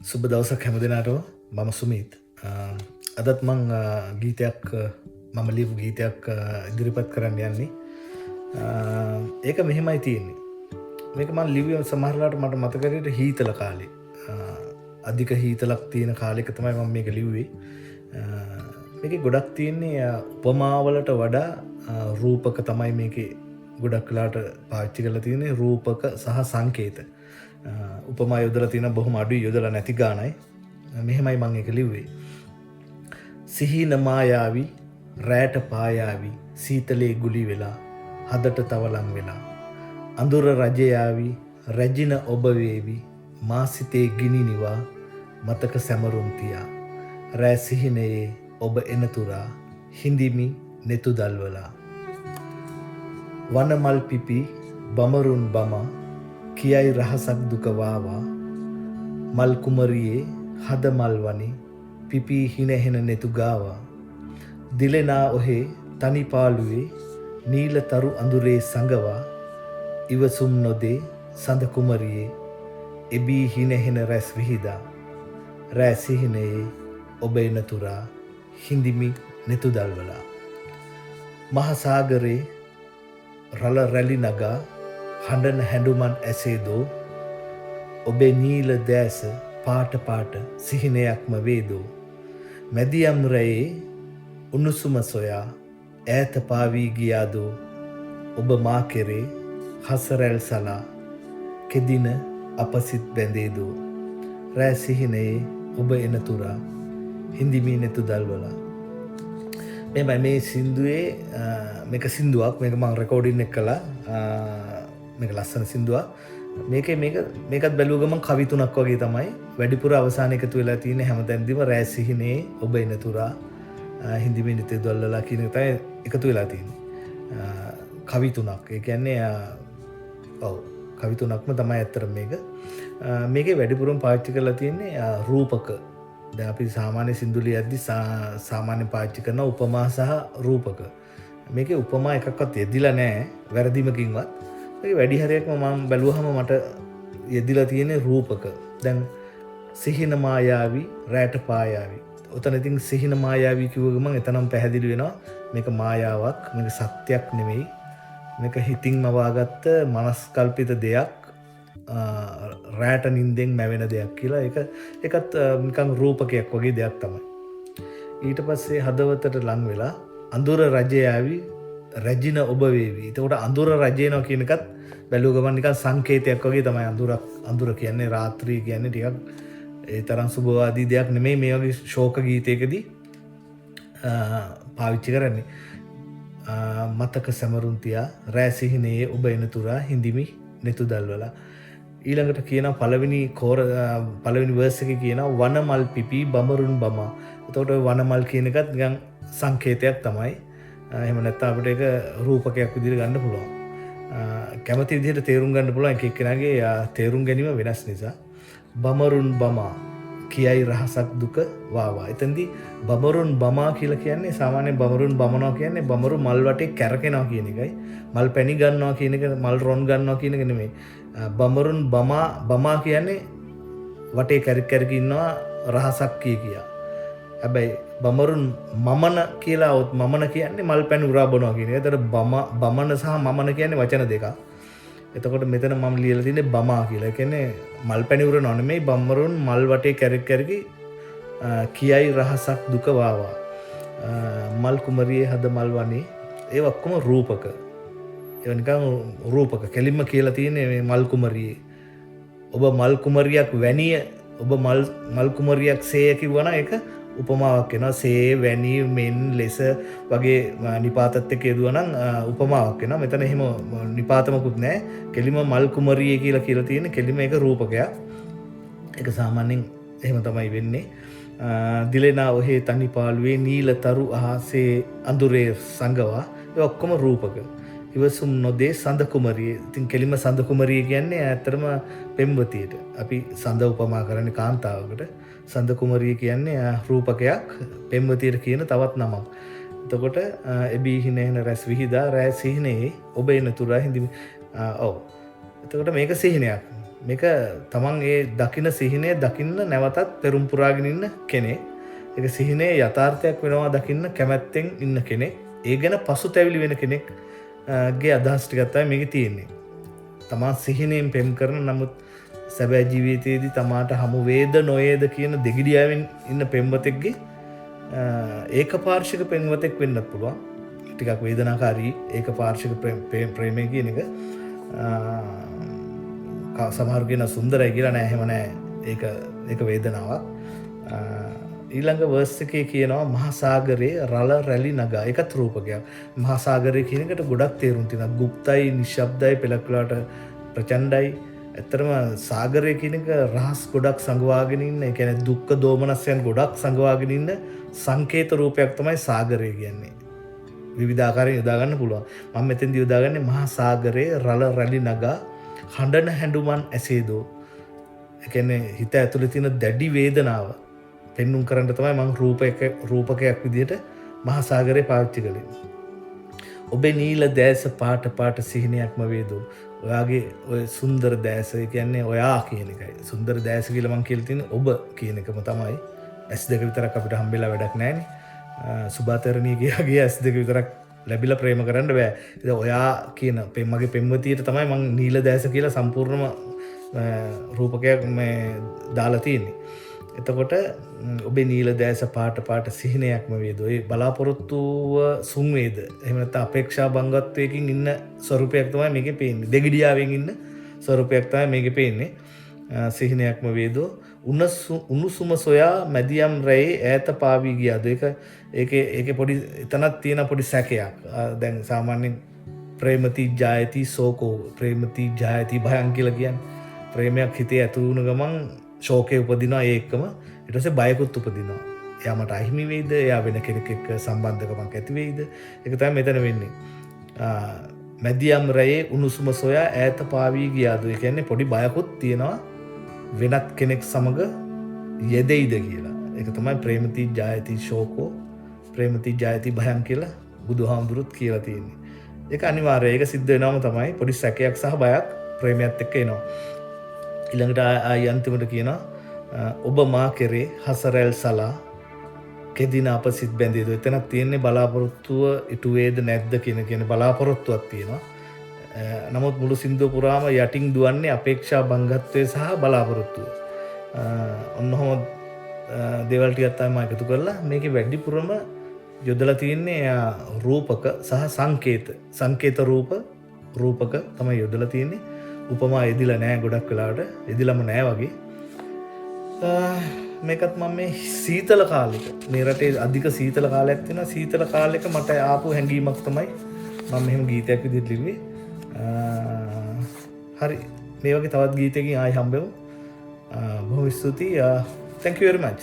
සුබ දවසක් හැම දෙනාටම. මම සුමීත්. අදත් මං ගීතයක් මම ලියපු ගීතයක් ඉදිරිපත් කරන්න යන්නේ. ඒක මෙහෙමයි තියෙන්නේ. මේක මං ලිව්වේ සමහරලාට මට මතක හැටියට හීතල කාලේ. අධික හීතලක් තියෙන කාලෙක තමයි මම මේක ලිව්වේ. මේකේ ගොඩක් තියෙන්නේ උපමාවලට වඩා රූපක තමයි මේකේ ගොඩක් වෙලාට පාවිච්චි කරලා තියෙන්නේ. රූපක සහ සංකේත. උපමා යොදලා තියෙන බොහොම අඩුයි, යොදලා නැති ගානයි. මෙහෙමයි මම ඒක ලිව්වේ. සිහින මායාවි රැට පායාවි සීතලේ ගුලි වෙලා හදට තවලම් වෙලා අඳුර රජයාවි රැජින ඔබ වේවි මා සිතේ ගිනි නිවා මතක සැමරුම් තියා රෑ සිහිනයේ ඔබ එනතුරා හිඳිමි නෙතු දල්වලා වනමල් පිපි බමරුන් බමා කියයි රහසක් දුක වාවා මල් කුමරියේ හද මල් වනි පිපී හිනහෙන නෙතු ගාවා දිලෙනා ඔහේ තනි පාළුවේ නීල තරු අඳුරේ සඟවා ඉවසුම් නොදේ සඳ කුමරියේ එබී හිනහෙන රැස් විහිදා රෑ සිහිනයේ ඔබ එනතුරා හිඳිමි නෙතු දල්වලා මහසාගරේ රළ රැලි නගා හඬන හැඬුමන් ඇසේදෝ ඔබේ නීල දෑස පාට පාට සිහිනයක්ම වේදෝ මැදියම් රැයේ උණුසුම සොයා ඈත පාවී ගියාදෝ ඔබ මා කෙරේ හසරැල් සලා කෙදින අපසිත් බැඳේදෝ රෑ සිහිනයේ ඔබ එනතුරා හිඳිමි නෙතු දල්වලා මේ සින්දුවේ මේක සින්දුවක් මේක මම රෙකෝඩින් එක කළා මේක ලස්සන සින්දුවක් මේකත් බැලුව ගමන් කවි තුනක් වගේ තමයි වැඩිපුර අවසාන එකතු වෙලා තියෙන්නේ හැමතැනදීම රෑ සිහිනේ ඔබ එනතුරා හිඳිමි නෙතු දල්වලා කියන එක තමයි එකතු වෙලා තියෙන්නේ කවි තුනක් ඒ කියන්නේ කවි තුනක්ම තමයි ඇත්තටම මේකේ වැඩිපුරම පාවිච්චි කරලා තියෙන්නේ රූපක දැන් අපි සාමාන්‍ය සින්දු ලියද්දී සාමාන්‍ය පාවිච්චි කරන උපමා සහ රූපක. මේකේ උපමා එකක්වත් යෙදිලා නැහැ වැරදිමකින්වත්. මේක වැඩි හරියක්ම මම බැලුවහම මට යෙදිලා තියෙන්නේ රූපක. දැන් සිහින මායාවි රැට පායාවි. උතන ඉතින් සිහින මායාවි කිව්ව ගමන් එතනම පැහැදිලි වෙනවා මේක මායාවක්, මේක සත්‍යයක් නෙමෙයි. මේක හිතින්ම වාගත්ත මනස්කල්පිත දෙයක්. රෑට නින්දෙන් මැවෙන දෙයක් කියලා ඒකත් නිකන් රූපකයක් වගේ දෙයක් තමයි. ඊට පස්සේ හදවතට ලං වෙලා අඳුර රජයාවි රැජින ඔබ වේවි. එතකොට අඳුර රජේනවා කියන එකත් බැලුව ගමන් නිකන් සංකේතයක් වගේ තමයි. අඳුර කියන්නේ රාත්‍රිය කියන්නේ ටිකක් ඒ තරම් සුබවාදී දෙයක් නෙමෙයි මේ වගේ ශෝක ගීතයකදී පාවිච්චි කරන්නේ. මතක සැමරුම් තියා රෑ සිහිනයේ ඔබ එනතුරා හිඳිමි නෙතු දල්වලා ඊළඟට කියන පළවෙනි වර්ස් එකේ කියනවා වනමල් පිපි බමරුන් බමා. එතකොට වනමල් කියන එකත් නිකන් සංකේතයක් තමයි. එහෙම නැත්නම් අපිට ඒක රූපකයක් විදිහට ගන්න පුළුවන්. කැමති විදිහට තේරුම් ගන්න පුළුවන් එක එක්කෙනාගේ තේරුම් ගැනීම වෙනස් නිසා. බමරුන් බමා කියයි රහසක් දුක වාවා. එතෙන්දී බමරුන් බමා කියලා කියන්නේ සාමාන්‍ය බමරුන් බමනවා කියන්නේ බමරු මල් වටේ කැරකෙනවා කියන එකයි. මල් පැණි ගන්නවා කියන එක මල් රොන් ගන්නවා කියන එක නෙමෙයි. බමරුන් බමා කියන්නේ වටේ කැරක ඉන්නවා රහසක් කියා. හැබැයි බමරුන් මමන කියලා මමන කියන්නේ මල් පැණි උරා බොනවා කියන එක. ඒතර බමන සහ මමන කියන්නේ වචන දෙකක්. එතකොට මෙතන මම ලියලා තියෙන්නේ බමා කියලා. ඒ කියන්නේ මල් පැණි උරනව නෙමෙයි බමරුන් මල් වටේ කැරකි කියයි රහසක් දුක වාවා. මල් කුමරියේ හද මල් වනේ ඒ ඔක්කොම රූපක. ඒ නිකන් රූපක කෙලින්ම කියලා තියෙන්නේ මේ මල් කුමරියේ. ඔබ මල් කුමරියක් වැනිය ඔබ මල් කුමරියක් සේය කිව්වනම් ඒක උපමාවක් වෙනවා. සේ වැනි මෙන් ලෙස වගේ නිපාතත් එක්ක යදුවනම් උපමාවක් වෙනවා. මෙතන එහෙම නිපාතමකුත් නැහැ. කෙලින්ම මල් කුමරියේ කියලා තියෙන්නේ කෙලින්ම ඒක රූපකයක්. ඒක සාමාන්‍යයෙන් එහෙම තමයි වෙන්නේ. දිලෙනා ඔහේ තනි පාළුවේ නීල තරු අහසේ අඳුරේ සඟවා ඒ ඔක්කොම රූපක. ඉවසුම් නොදේ සඳ කුමරිය. ඉතින් කෙලින්ම සඳ කුමරිය කියන්නේ ඇත්තටම පෙම්වතියට. අපි සඳ උපමා කරන්නේ කාන්තාවකට. සඳ කුමරිය කියන්නේ රූපකයක් පෙම්වතියට කියන තවත් නමක්. එතකොට එබී හිනහෙන රැස් විහිදා රෑ සිහිනයේ ඔබ එනතුරා හිඳිමි. එතකොට මේක සිහිනයක්. මේක තමන් ඒ දකින සිහිනය දකින්න නැවතත් පෙරුම් පුරාගෙන ඉන්න කෙනෙක්. ඒක සිහිනයේ යථාර්ථයක් වෙනවා දකින්න කැමැත්තෙන් ඉන්න කෙනෙක්. ඒ ගැන පසුතැවිලි වෙන කෙනෙක් ගේ අදහස් ටිකක් තමයි මේකේ තියෙන්නේ. තමන් සිහිනයෙන් පෙම් කරන නමුත් සැබෑ ජීවිතයේදී තමාට හමු වේද නොවේද කියන දෙගිඩියාවෙන් ඉන්න පෙම්වතෙක්ගේ ඒකපාර්ශ්වික පෙම්වතෙක් වෙන්නත් පුළුවන්. ටිකක් වේදනාකාරී ඒකපාර්ශ්වික ප්‍රේමය කියන එක සමහරු කියන සුන්දරයි කියලා නෑ, එහෙම නෑ. ඒක වේදනාවක්. ඊළඟ වර්ස් එකේ කියනවා මහා සාගරයේ රළ රැලි නගා. ඒකත් රූපකයක්. මහා සාගරය කියන එකට ගොඩක් තේරුම් තියෙනවා. ගුප්තයි, නිශ්ශබ්දයි, පෙළක් වෙලාවට ප්‍රචණ්ඩයි. ඇත්තටම සාගරය කියන එක රහස් ගොඩක් සංගවාගෙන ඉන්න, ඒ කියන්නේ දුක්ඛ දෝමනස්යන් ගොඩක් සංගවාගෙන ඉන්න සංකේත රූපයක් තමයි සාගරය කියන්නේ. විවිධාකාරයෙන් යොදා ගන්න පුළුවන්. මම මෙතෙන්දී යොදාගන්නේ මහා සාගරයේ රළ රැලි නගා හඬන හැඬුමන් ඇසේදෝ. ඒ කියන්නේ හිත ඇතුලේ තියෙන දැඩි වේදනාව පෙන්눔 කරන්න තමයි මම රූපකයක් විදිහට මහා සාගරේ පාවිච්චි කළේ. ඔබේ නීල දැස පාට පාට සිහිනයක්ම වේදෝ. ඔයාගේ ඔය සුන්දර දැස, ඒ කියන්නේ ඔයා කියන එකයි. සුන්දර දැස කියලා මම කියලා තියෙන්නේ ඔබ කියන එකම තමයි. S2 විතරක් අපිට හම්බෙලා වැඩක් නැහැනේ. සුභාතරණී ගියාගේ S2 විතරක් ලැබිලා ප්‍රේම කරන්න බෑ. ඉතින් ඔයා කියන මගේ පෙම්වතියට තමයි මම නීල දැස කියලා සම්පූර්ණම රූපකයක් මේ දාලා තියෙන්නේ. එතකොට ඔබේ නීල දැස පාට පාට සිහිනයක්ම වේද. ඒ බලාපොරොත්තුව සුන්වේද. එහෙම නැත්නම් අපේක්ෂා බංගත්වයකින් ඉන්න ස්වරූපයක් තමයි මේකේ පේන්නේ. දෙගිඩියාවෙන් ඉන්න ස්වරූපයක් තමයි මේකේ පේන්නේ. සිහිනයක්ම වේදෝ. උණුසුම සොයා මැදියම් රැයේ ඈත පාවී ගියාද. ඒකේ පොඩි එතනක් තියෙන පොඩි සැකයක්. දැන් සාමාන්‍යයෙන් ප්‍රේමති ජායති සෝකෝ, ප්‍රේමති ජායති භයං කියලා කියන්නේ. ප්‍රේමයක් හිතේ ඇතුළු වුණ ගමන් ශෝකේ උපදිනවා. ඒ එක්කම ඊට පස්සේ බයකුත් උපදිනවා. එයා මට අහිමි වෙයිද? එයා වෙන කෙනෙක් එක්ක සම්බන්ධකමක් ඇති වෙයිද? ඒක තමයි මෙතන වෙන්නේ. මැදියම් රැයේ උණුසුම සොයා ඈත පාවී ගියාද. ඒ කියන්නේ පොඩි බයකුත් තියෙනවා වෙනත් කෙනෙක් සමග යෙදෙයිද කියලා. ඒක තමයි ප්‍රේමති ජායති ශෝකෝ, ප්‍රේමති ජායති භයං කියලා බුදුහාමුදුරුත් කියලා තියෙන්නේ. ඒක අනිවාර්යයි. ඒක සිද්ධ වෙනවම තමයි. පොඩි සැකයක් සහ බයක් ප්‍රේමයත් එක්ක එනවා. ඊළඟට ආයි අන්තිමට කියනවා ඔබ මා කෙරේ හසරැල් සලා කෙදින අප සිත් බැඳේද. එතනක් තියෙන්නේ බලාපොරොත්තුව ඉටු වේද නැද්ද කියන බලාපොරොත්තුවක් තියෙනවා. නමුත් මුළු සින්දුව පුරාම යටින් දුවන්නේ අපේක්ෂා බංගත්වය සහ බලාපොරොත්තුව. ඔන්නෝම දේවල් ටිකක් තමයි මම එකතු කරලා මේකේ වැඩිපුරම යොදලා තියෙන්නේ රූපක සහ සංකේත රූපක තමයි යොදලා තියෙන්නේ. උපමා එදිලා නෑ, ගොඩක් වෙලාවට එදිලම නෑ වගේ. මේකත් මම මේ සීතල කාලෙක, මේ රටේ අධික සීතල කාලයක් තියෙනවා. සීතල කාලෙක මට ආපු හැඟීමක් තමයි මම මෙහෙම ගීතයක් විදිහට ලිව්වේ. හරි, මේ වගේ තවත් ගීතයකින් ආයි හම්බෙමු. බොහොම ස්තුතියි. Thank you very much.